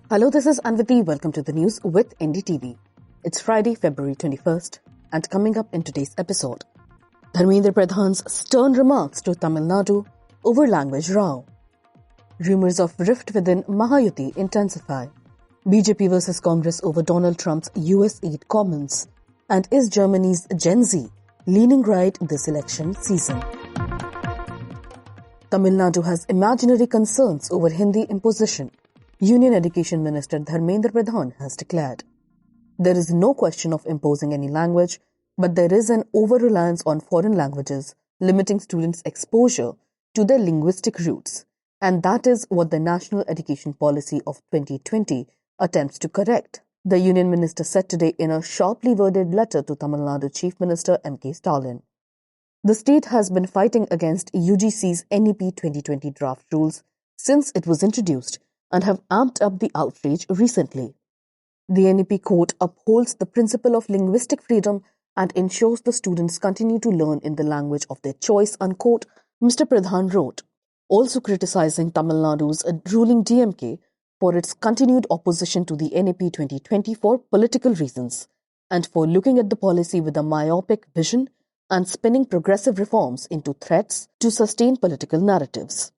Hello, this is Anvati. Welcome to the news with NDTV. It's Friday, February 21st, and coming up in today's episode, Dharmendra Pradhan's stern remarks to Tamil Nadu over language row. Rumours of rift within Mahayuti intensify. BJP versus Congress over Donald Trump's USAID comments. And is Germany's Gen Z leaning right this election season? Tamil Nadu has imaginary concerns over Hindi imposition. Union Education Minister Dharmendra Pradhan has declared, there is no question of imposing any language, but there is an over-reliance on foreign languages, limiting students' exposure to their linguistic roots. And that is what the National Education Policy of 2020 attempts to correct. The Union Minister said today in a sharply worded letter to Tamil Nadu Chief Minister M.K. Stalin. The state has been fighting against UGC's NEP 2020 draft rules since it was introduced, and have amped up the outrage recently. The NEP, quote, upholds the principle of linguistic freedom and ensures the students continue to learn in the language of their choice, unquote, Mr. Pradhan wrote, also criticizing Tamil Nadu's ruling DMK for its continued opposition to the NEP 2020 for political reasons, and for looking at the policy with a myopic vision and spinning progressive reforms into threats to sustain political narratives.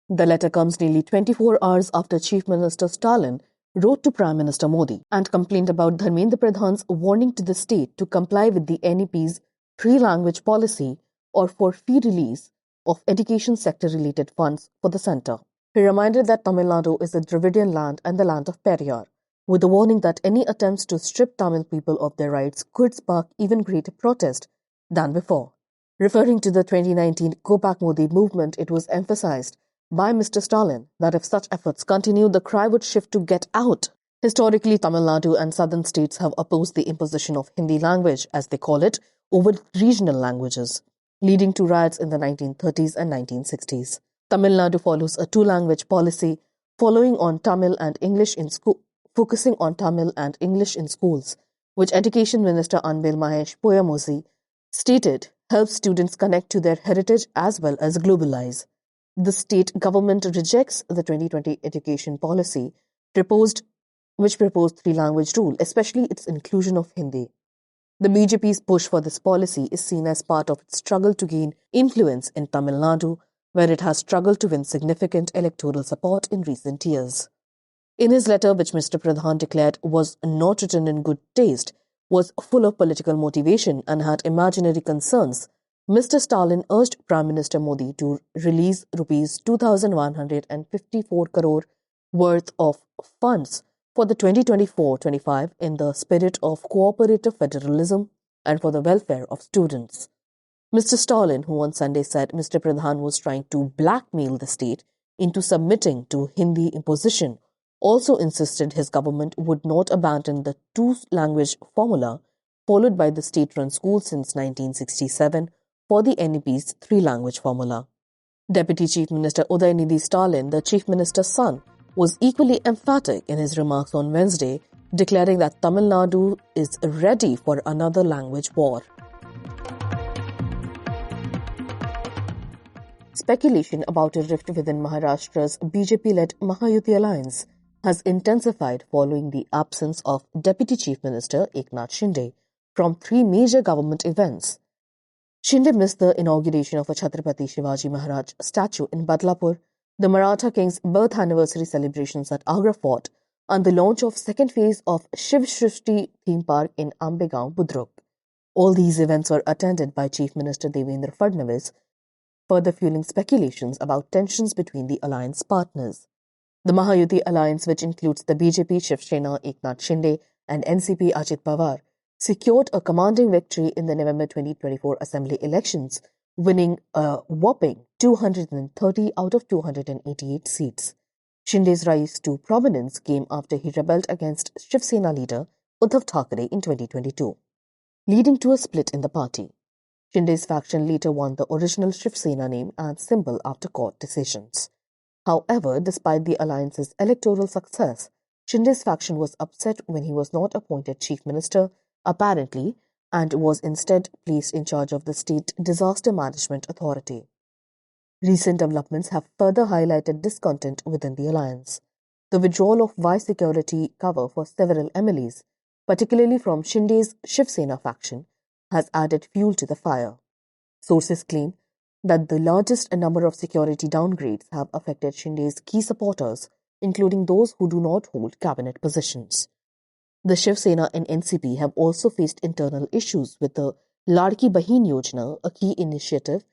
The letter comes nearly 24 hours after Chief Minister Stalin wrote to Prime Minister Modi and complained about Dharmendra Pradhan's warning to the state to comply with the NEP's three-language policy or for fee release of education sector-related funds for the centre. He reminded that Tamil Nadu is a Dravidian land and the land of Periyar, with a warning that any attempts to strip Tamil people of their rights could spark even greater protest than before. Referring to the 2019 Go Back Modi movement, it was emphasized by Mr. Stalin that if such efforts continue, the cry would shift to get out. Historically, Tamil Nadu and southern states have opposed the imposition of Hindi language, as they call it, over regional languages, leading to riots in the 1930s and 1960s. Tamil Nadu follows a two-language policy, focusing on Tamil and English in schools, which Education Minister Anbil Mahesh Poyamosi stated helps students connect to their heritage as well as globalize. The state government rejects the 2020 education policy which proposed three-language rule, especially its inclusion of Hindi. The BJP's push for this policy is seen as part of its struggle to gain influence in Tamil Nadu, where it has struggled to win significant electoral support in recent years. In his letter, which Mr. Pradhan declared was not written in good taste, was full of political motivation and had imaginary concerns, Mr. Stalin urged Prime Minister Modi to release Rs 2,154 crore worth of funds for the 2024-25 in the spirit of cooperative federalism and for the welfare of students. Mr. Stalin, who on Sunday said Mr. Pradhan was trying to blackmail the state into submitting to Hindi imposition, also insisted his government would not abandon the two-language formula followed by the state-run schools since 1967 for the NEP's three-language formula. Deputy Chief Minister Udayanidhi Stalin, the Chief Minister's son, was equally emphatic in his remarks on Wednesday, declaring that Tamil Nadu is ready for another language war. Speculation about a rift within Maharashtra's BJP-led Mahayuti alliance has intensified following the absence of Deputy Chief Minister Eknath Shinde from three major government events. Shinde missed the inauguration of a Chhatrapati Shivaji Maharaj statue in Badlapur, the Maratha King's birth anniversary celebrations at Agra Fort, and the launch of second phase of Shiv Shrishti theme park in Ambegaon, Budruk. All these events were attended by Chief Minister Dharmendra Pradhan, further fueling speculations about tensions between the alliance partners. The Mahayuti alliance, which includes the BJP Shiv Sena Eknath Shinde and NCP Ajit Pawar, secured a commanding victory in the November 2024 assembly elections, winning a whopping 230 out of 288 seats. Shinde's rise to prominence came after he rebelled against Shiv Sena leader Uddhav Thackeray in 2022, leading to a split in the party. Shinde's faction later won the original Shiv Sena name and symbol after court decisions. However, despite the alliance's electoral success, Shinde's faction was upset when he was not appointed chief minister, apparently, and was instead placed in charge of the State Disaster Management Authority. Recent developments have further highlighted discontent within the alliance. the withdrawal of vice security cover for several MLAs, particularly from Shinde's Shiv Sena faction, has added fuel to the fire. Sources claim that the largest number of security downgrades have affected Shinde's key supporters, including those who do not hold cabinet positions. The Shiv Sena and NCP have also faced internal issues with the Ladki Bahin Yojana, a key initiative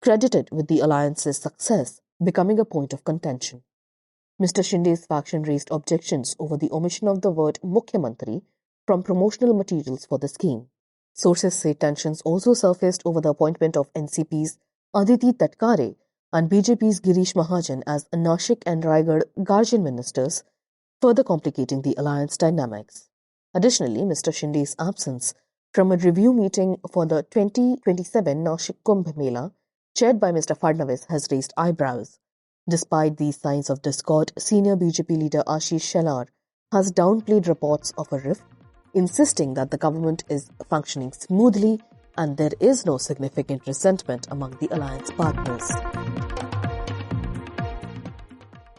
credited with the alliance's success, becoming a point of contention. Mr. Shinde's faction raised objections over the omission of the word Mukhyamantri from promotional materials for the scheme. Sources say tensions also surfaced over the appointment of NCP's Aditi Tatkare and BJP's Girish Mahajan as Nashik and Raigad guardian ministers, further complicating the alliance dynamics. Additionally, Mr. Shinde's absence from a review meeting for the 2027 Nashik Kumbh Mela, chaired by Mr. Fadnavis, has raised eyebrows. Despite these signs of discord, senior BJP leader Ashish Shelar has downplayed reports of a rift, insisting that the government is functioning smoothly and there is no significant resentment among the alliance partners.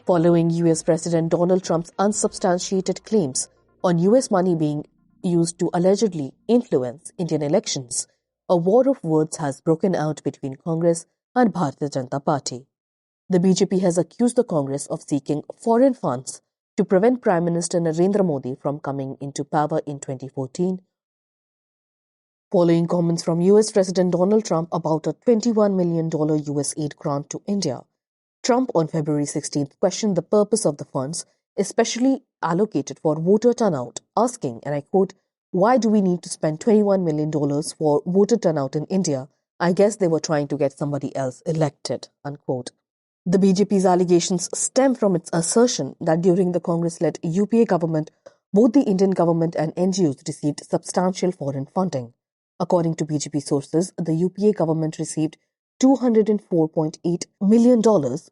Following US President Donald Trump's unsubstantiated claims on US money being used to allegedly influence Indian elections, a war of words has broken out between Congress and Bharatiya Janata Party. The BJP has accused the Congress of seeking foreign funds to prevent Prime Minister Narendra Modi from coming into power in 2014. Following comments from US President Donald Trump about a $21 million USAID grant to India, Trump on February 16th questioned the purpose of the funds, especially allocated for voter turnout, asking, and I quote, "Why do we need to spend $21 million for voter turnout in India? I guess they were trying to get somebody else elected," unquote. The BJP's allegations stem from its assertion that during the Congress-led UPA government, both the Indian government and NGOs received substantial foreign funding. According to BJP sources, the UPA government received $204.8 million,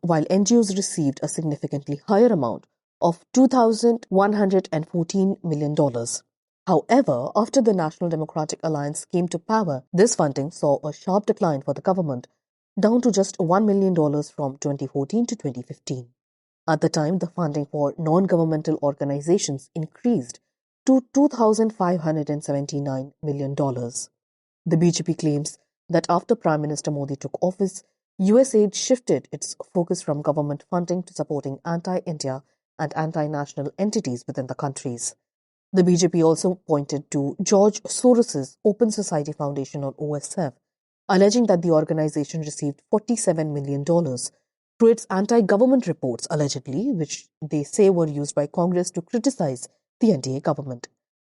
while NGOs received a significantly higher amount of $2,114 million. However, after the National Democratic Alliance came to power, this funding saw a sharp decline for the government, down to just $1 million from 2014 to 2015. At the time, the funding for non-governmental organizations increased to $2,579 million. The BJP claims that after Prime Minister Modi took office, USAID shifted its focus from government funding to supporting anti-India and anti-national entities within the countries. The BJP also pointed to George Soros's Open Society Foundation, or OSF, alleging that the organization received $47 million through its anti-government reports, allegedly, which they say were used by Congress to criticize the NDA government.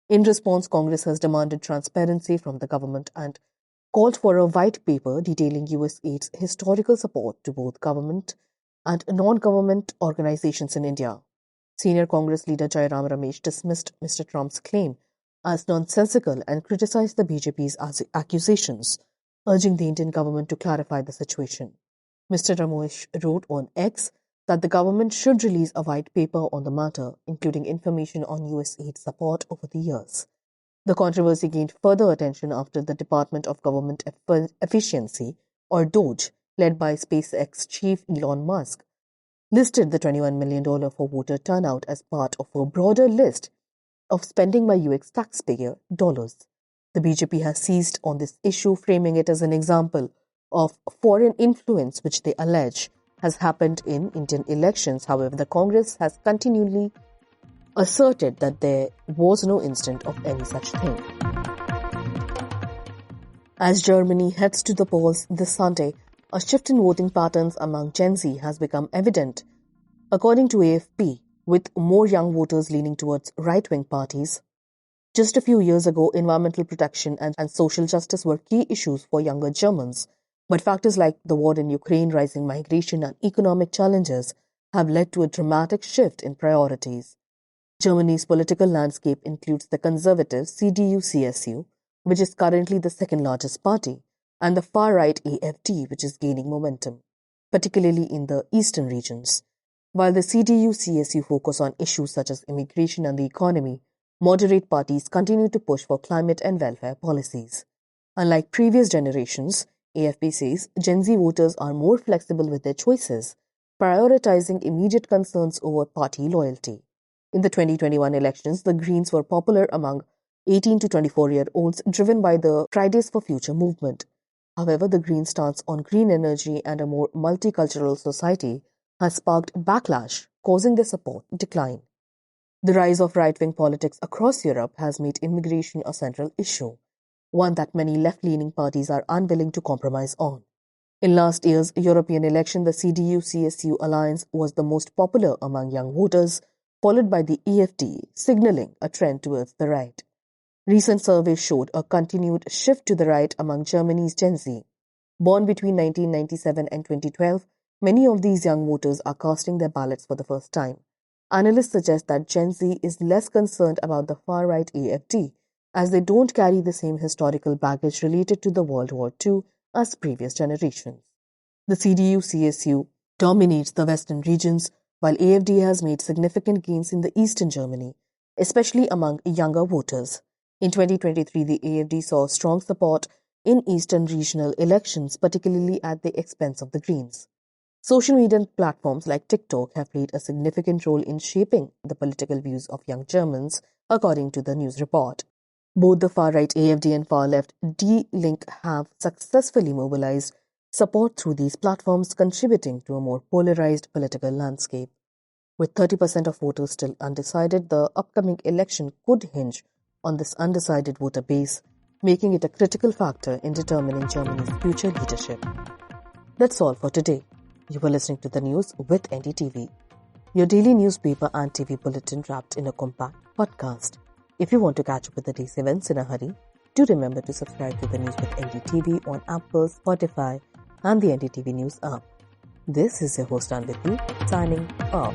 In response, Congress has demanded transparency from the government and called for a white paper detailing USAID's historical support to both government and non-government organizations in India. Senior Congress leader Jairam Ramesh dismissed Mr. Trump's claim as nonsensical and criticized the BJP's accusations, urging the Indian government to clarify the situation. Mr. Ramesh wrote on X that the government should release a white paper on the matter, including information on USAID support over the years. The controversy gained further attention after the Department of Government Efficiency, or DOGE, led by SpaceX chief Elon Musk, listed the $21 million for voter turnout as part of a broader list of spending by US taxpayer dollars. The BJP has seized on this issue, framing it as an example of foreign influence which they allege has happened in Indian elections. However, the Congress has continually asserted that there was no instance of any such thing. As Germany heads to the polls this Sunday, a shift in voting patterns among Gen Z has become evident, according to AFD, with more young voters leaning towards right-wing parties. Just a few years ago, environmental protection and social justice were key issues for younger Germans, but factors like the war in Ukraine, rising migration and economic challenges have led to a dramatic shift in priorities. Germany's political landscape includes the conservative CDU-CSU, which is currently the second largest party, and the far-right AFD, which is gaining momentum, particularly in the eastern regions. While the CDU-CSU focus on issues such as immigration and the economy, moderate parties continue to push for climate and welfare policies. Unlike previous generations, AFP says Gen Z voters are more flexible with their choices, prioritizing immediate concerns over party loyalty. In the 2021 elections, the Greens were popular among 18 to 24-year-olds, driven by the Fridays for Future movement. However, the Greens' stance on green energy and a more multicultural society has sparked backlash, causing their support decline. The rise of right-wing politics across Europe has made immigration a central issue, one that many left-leaning parties are unwilling to compromise on. In last year's European election, the CDU-CSU alliance was the most popular among young voters, followed by the AFD, signaling a trend towards the right. Recent surveys showed a continued shift to the right among Germany's Gen Z. Born between 1997 and 2012, many of these young voters are casting their ballots for the first time. Analysts suggest that Gen Z is less concerned about the far-right AFD, as they don't carry the same historical baggage related to the World War II as previous generations. The CDU-CSU dominates the western regions, while AFD has made significant gains in the eastern Germany, especially among younger voters. In 2023, the AFD saw strong support in eastern regional elections, particularly at the expense of the Greens. Social media platforms like TikTok have played a significant role in shaping the political views of young Germans, according to the news report. Both the far-right AFD and far-left D-Link have successfully mobilized support through these platforms, contributing to a more polarized political landscape. With 30% of voters still undecided, the upcoming election could hinge on this undecided voter base, making it a critical factor in determining Germany's future leadership. That's all for today. You were listening to the news with NDTV, your daily newspaper and TV bulletin wrapped in a compact podcast. If you want to catch up with the day's events in a hurry, do remember to subscribe to the news with NDTV on Apple, Spotify and the NDTV News app. This is your host Anviti, signing off.